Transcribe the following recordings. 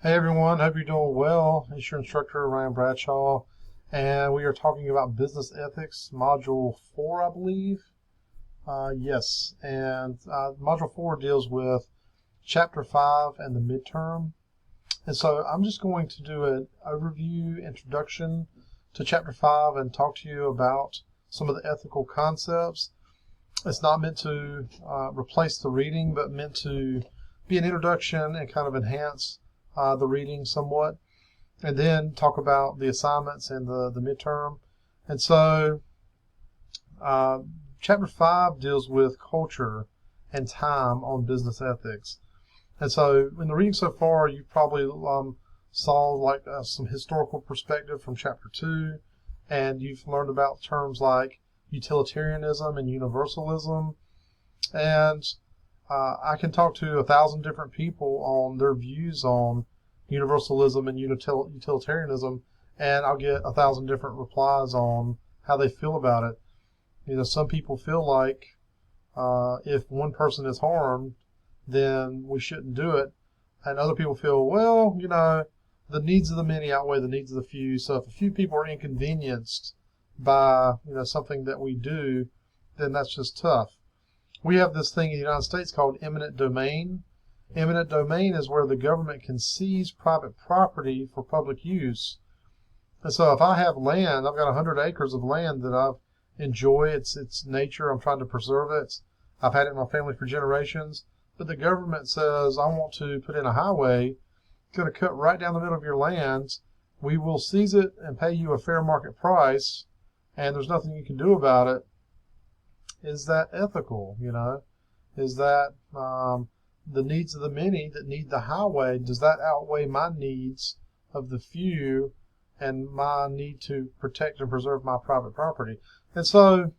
Hey everyone, hope you're doing well. It's your instructor Ryan Bradshaw, and we are talking about business ethics, module 4, I believe. Yes, and module 4 deals with chapter 5 and the midterm. And so I'm just going to do an overview introduction to chapter 5 and talk to you about some of the ethical concepts. It's not meant to replace the reading, but meant to be an introduction and kind of enhance the reading somewhat, and then talk about the assignments and the midterm. And so chapter 5 deals with culture and time on business ethics. And so in the reading so far, you probably saw like some historical perspective from chapter 2, and you've learned about terms like utilitarianism and universalism. And I can talk to 1,000 different people on their views on universalism and utilitarianism, and I'll get 1,000 different replies on how they feel about it. You know, some people feel like if one person is harmed, then we shouldn't do it, and other people feel, well, you know, the needs of the many outweigh the needs of the few. So if a few people are inconvenienced by something that we do, then that's just tough. We have this thing in the United States called eminent domain. Eminent domain is where the government can seize private property for public use. And so if I have land, I've got 100 acres of land that I enjoy. It's nature. I'm trying to preserve it. I've had it in my family for generations. But the government says, I want to put in a highway. It's going to cut right down the middle of your land. We will seize it and pay you a fair market price, and there's nothing you can do about it. Is that ethical? Is that the needs of the many that need the highway, does that outweigh my needs of the few and my need to protect and preserve my private property? And so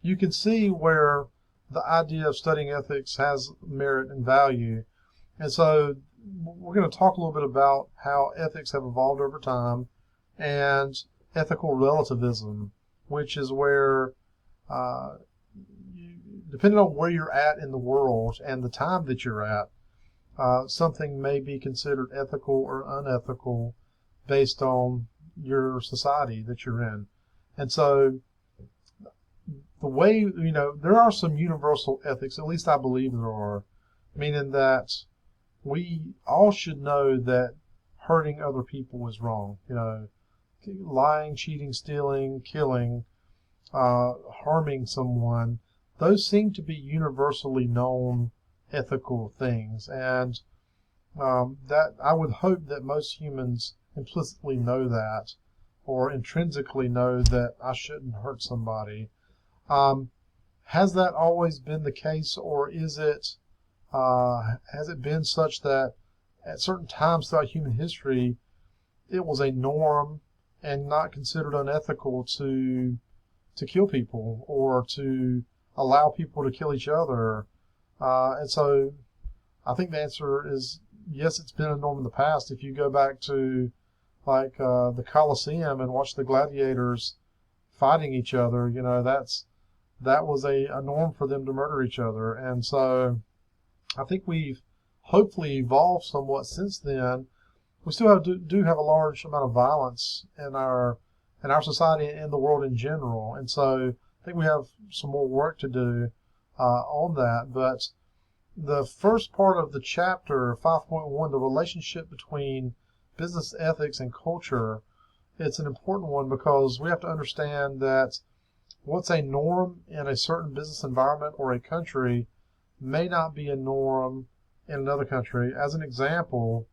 you can see where the idea of studying ethics has merit and value. And so we're going to talk a little bit about how ethics have evolved over time, and ethical relativism, which is where depending on where you're at in the world and the time that you're at, something may be considered ethical or unethical based on your society that you're in. And so the way, there are some universal ethics, at least I believe there are, meaning that we all should know that hurting other people is wrong. Lying, cheating, stealing, killing, harming someone, those seem to be universally known ethical things, and that I would hope that most humans implicitly know that, or intrinsically know that I shouldn't hurt somebody. Has that always been the case, or has it been such that at certain times throughout human history it was a norm and not considered unethical to kill people or to allow people to kill each other? And so I think the answer is yes, it's been a norm in the past. If you go back to like the Colosseum and watch the gladiators fighting each other, that was a norm for them to murder each other. And so I think we've hopefully evolved somewhat since then. We still do have a large amount of violence in our society and in the world in general. And so I think we have some more work to do on that. But the first part of the chapter, 5.1, the relationship between business ethics and culture, it's an important one because we have to understand that what's a norm in a certain business environment or a country may not be a norm in another country. As an example,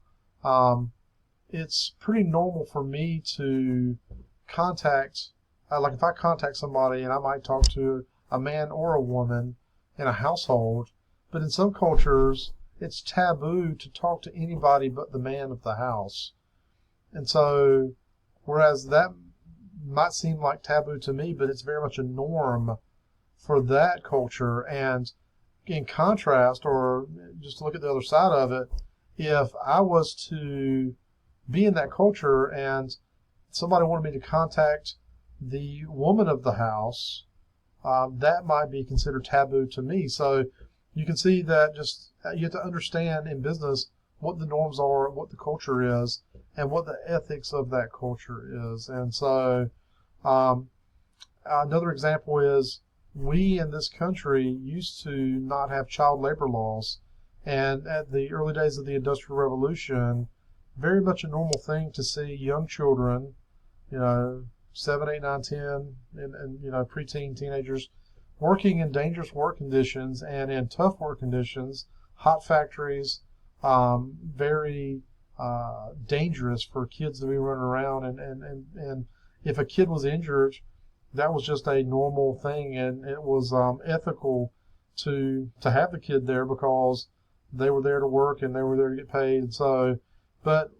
it's pretty normal for me to contact, like if I contact somebody and I might talk to a man or a woman in a household, but in some cultures it's taboo to talk to anybody but the man of the house. And so, whereas that might seem like taboo to me, but it's very much a norm for that culture. And in contrast, or just to look at the other side of it, if I was to be in that culture and somebody wanted me to contact the woman of the house, that might be considered taboo to me. So you can see that just you have to understand in business what the norms are, what the culture is, and what the ethics of that culture is. And so another example is we in this country used to not have child labor laws. And at the early days of the Industrial Revolution, very much a normal thing to see young children, 7, 8, 9, 10, and preteen teenagers working in dangerous work conditions and in tough work conditions, hot factories, very dangerous for kids to be running around. And if a kid was injured, that was just a normal thing, and it was ethical to have the kid there because they were there to work and they were there to get paid. And so, but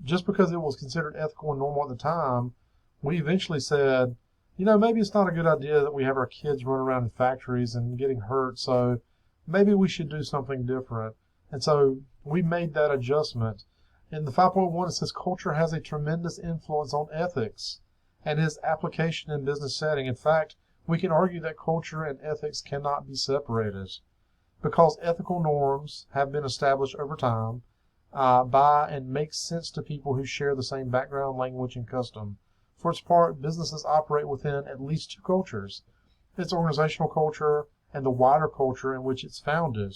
just because it was considered ethical and normal at the time, we eventually said, maybe it's not a good idea that we have our kids run around in factories and getting hurt. So maybe we should do something different. And so we made that adjustment. In the 5.1, it says culture has a tremendous influence on ethics and its application in business setting. In fact, we can argue that culture and ethics cannot be separated because ethical norms have been established over time by and make sense to people who share the same background, language, and custom. For its part, businesses operate within at least two cultures: its organizational culture and the wider culture in which it's founded.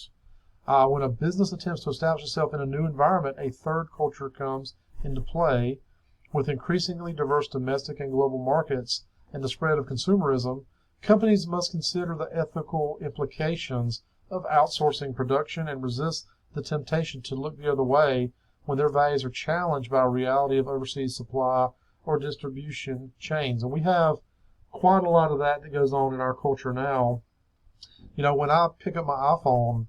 When a business attempts to establish itself in a new environment, a third culture comes into play. With increasingly diverse domestic and global markets and the spread of consumerism, companies must consider the ethical implications of outsourcing production and resist the temptation to look the other way when their values are challenged by a reality of overseas supply or distribution chains. And we have quite a lot of that goes on in our culture now. When I pick up my iPhone,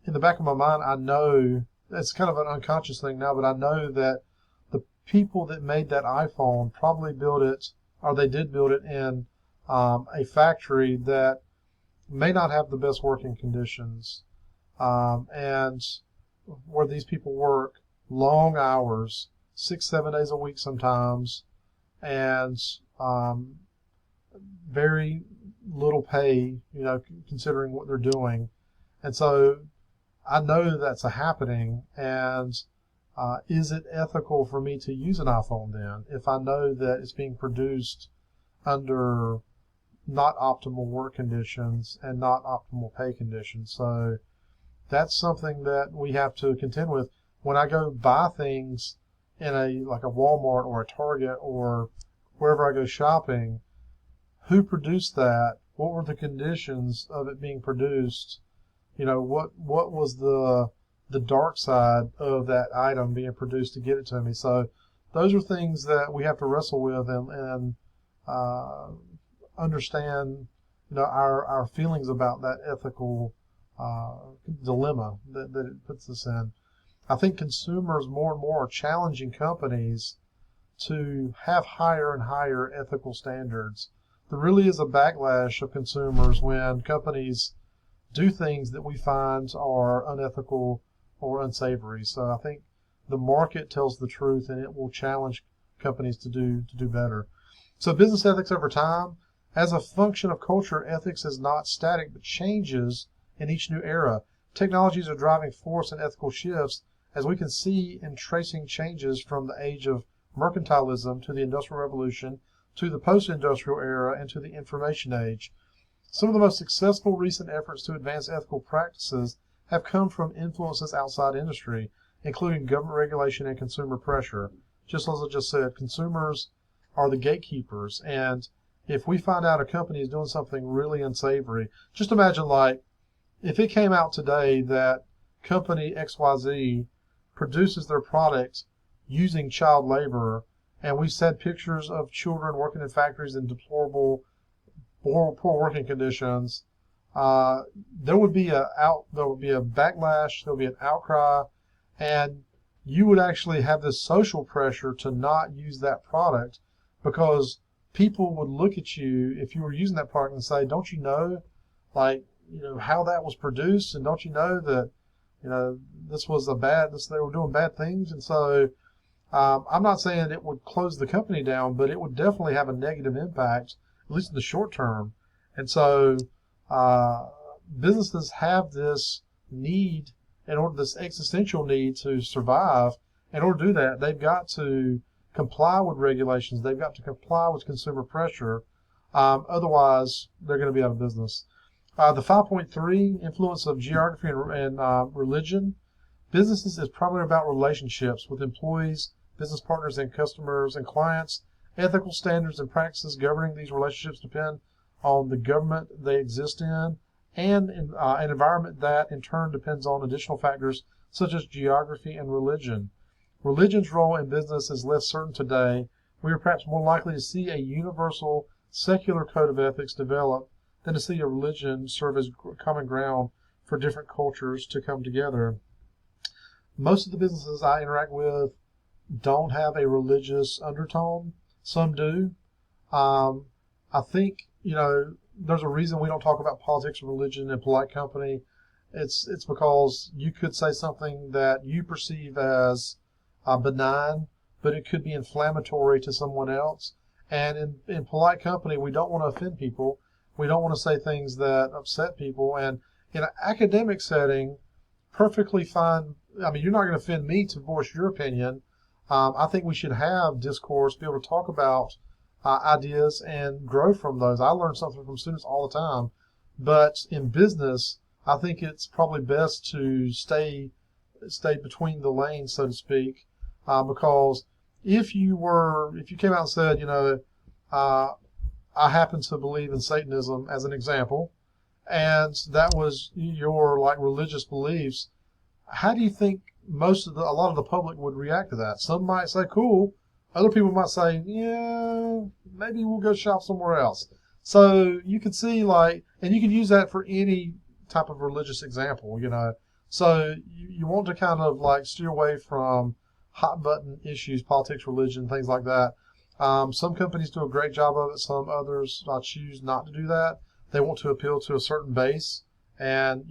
in the back of my mind, I know it's kind of an unconscious thing now, but I know that the people that made that iPhone probably built it, or they did build it in a factory that may not have the best working conditions, and where these people work long hours, 6, 7 days a week sometimes, and very little pay, considering what they're doing. And so I know that's happening, and is it ethical for me to use an iPhone then if I know that it's being produced under not optimal work conditions and not optimal pay conditions? So that's something that we have to contend with. When I go buy things in like a Walmart or a Target or wherever I go shopping, who produced that? What were the conditions of it being produced? What was the dark side of that item being produced to get it to me? So those are things that we have to wrestle with and understand, our feelings about that ethical dilemma that it puts us in. I think consumers more and more are challenging companies to have higher and higher ethical standards. There really is a backlash of consumers when companies do things that we find are unethical or unsavory. So I think the market tells the truth, and it will challenge companies to do better. So business ethics over time, as a function of culture, ethics is not static but changes in each new era. Technologies are driving force in ethical shifts, as we can see in tracing changes from the age of mercantilism to the Industrial Revolution to the post-industrial era and to the information age. Some of the most successful recent efforts to advance ethical practices have come from influences outside industry, including government regulation and consumer pressure. Just as I just said, consumers are the gatekeepers, and if we find out a company is doing something really unsavory, just imagine like if it came out today that company XYZ produces their product using child labor, and we said pictures of children working in factories in deplorable, poor working conditions, there would be a backlash, there would be an outcry, and you would actually have this social pressure to not use that product, because people would look at you if you were using that product and say, don't you know, how that was produced, and don't you know that, this was they were doing bad things. And so I'm not saying it would close the company down, but it would definitely have a negative impact, at least in the short term. And so businesses have this need in order this existential need to survive. In order to do that, they've got to comply with regulations. They've got to comply with consumer pressure. Otherwise, they're going to be out of business. The 5.3, influence of geography and religion. Businesses is primarily about relationships with employees, business partners, and customers and clients. Ethical standards and practices governing these relationships depend on the government they exist in and an environment that in turn depends on additional factors such as geography and religion. Religion's role in business is less certain today. We are perhaps more likely to see a universal secular code of ethics develop than to see a religion serve as common ground for different cultures to come together. Most of the businesses I interact with don't have a religious undertone. Some do. I think, there's a reason we don't talk about politics or religion in polite company. It's because you could say something that you perceive as benign, but it could be inflammatory to someone else. And in polite company, we don't want to offend people. We don't want to say things that upset people. And in an academic setting, perfectly fine. I mean, you're not going to offend me to voice your opinion. I think we should have discourse, be able to talk about ideas and grow from those. I learn something from students all the time. But in business, I think it's probably best to stay between the lanes, so to speak, because if you came out and said, I happen to believe in Satanism as an example, and that was your religious beliefs, how do you think a lot of the public would react to that? Some might say, cool. Other people might say, yeah, maybe we'll go shop somewhere else. So you can see and you can use that for any type of religious example, So you want to kind of steer away from hot button issues, politics, religion, things like that. Some companies do a great job of it. Some others choose not to do that. They want to appeal to a certain base. And,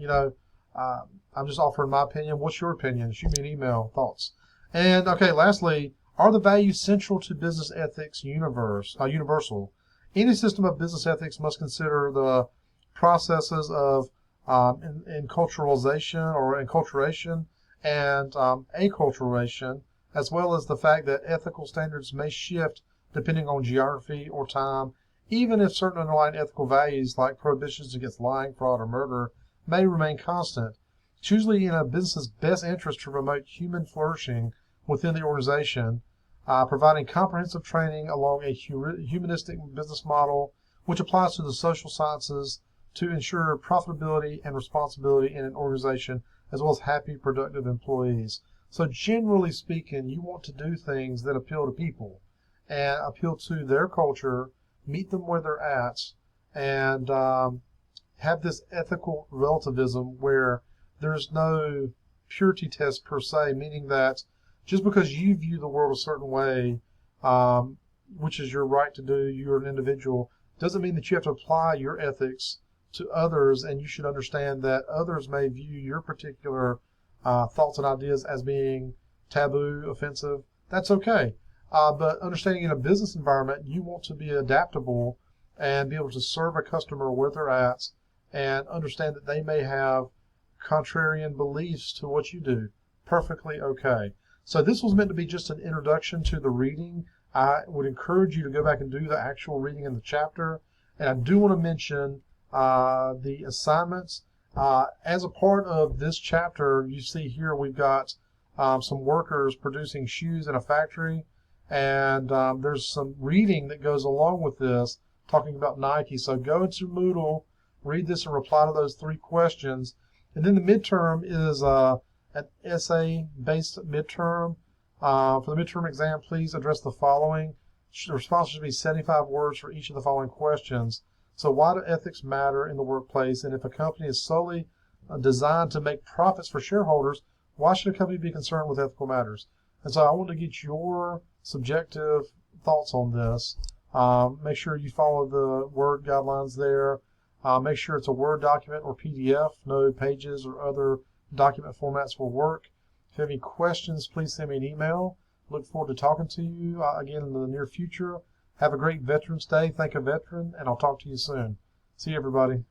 I'm just offering my opinion. What's your opinion? Shoot me an email, thoughts. And, okay, lastly, are the values central to business ethics universal? Any system of business ethics must consider the processes of enculturalization or enculturation and acculturation, as well as the fact that ethical standards may shift depending on geography or time, even if certain underlying ethical values like prohibitions against lying, fraud, or murder may remain constant. It's usually in a business's best interest to promote human flourishing within the organization, providing comprehensive training along a humanistic business model, which applies to the social sciences to ensure profitability and responsibility in an organization, as well as happy, productive employees. So generally speaking, you want to do things that appeal to people and appeal to their culture, meet them where they're at, and have this ethical relativism where there's no purity test per se, meaning that just because you view the world a certain way, which is your right to do, you're an individual, doesn't mean that you have to apply your ethics to others, and you should understand that others may view your particular thoughts and ideas as being taboo, offensive. That's okay. But understanding in a business environment, you want to be adaptable and be able to serve a customer where they're at and understand that they may have contrarian beliefs to what you do. Perfectly okay. So this was meant to be just an introduction to the reading. I would encourage you to go back and do the actual reading in the chapter. And I do want to mention the assignments. As a part of this chapter, you see here we've got some workers producing shoes in a factory. And there's some reading that goes along with this, talking about Nike. So go into Moodle, read this, and reply to those 3 questions. And then the midterm is an essay-based midterm. For the midterm exam, please address the following. The response should be 75 words for each of the following questions. So why do ethics matter in the workplace? And if a company is solely designed to make profits for shareholders, why should a company be concerned with ethical matters? And so I want to get your subjective thoughts on this. Make sure you follow the Word guidelines there. Make sure it's a Word document or PDF. No pages or other document formats will work. If you have any questions, please send me an email. Look forward to talking to you again in the near future. Have a great Veterans Day. Thank a veteran, and I'll talk to you soon. See you, everybody.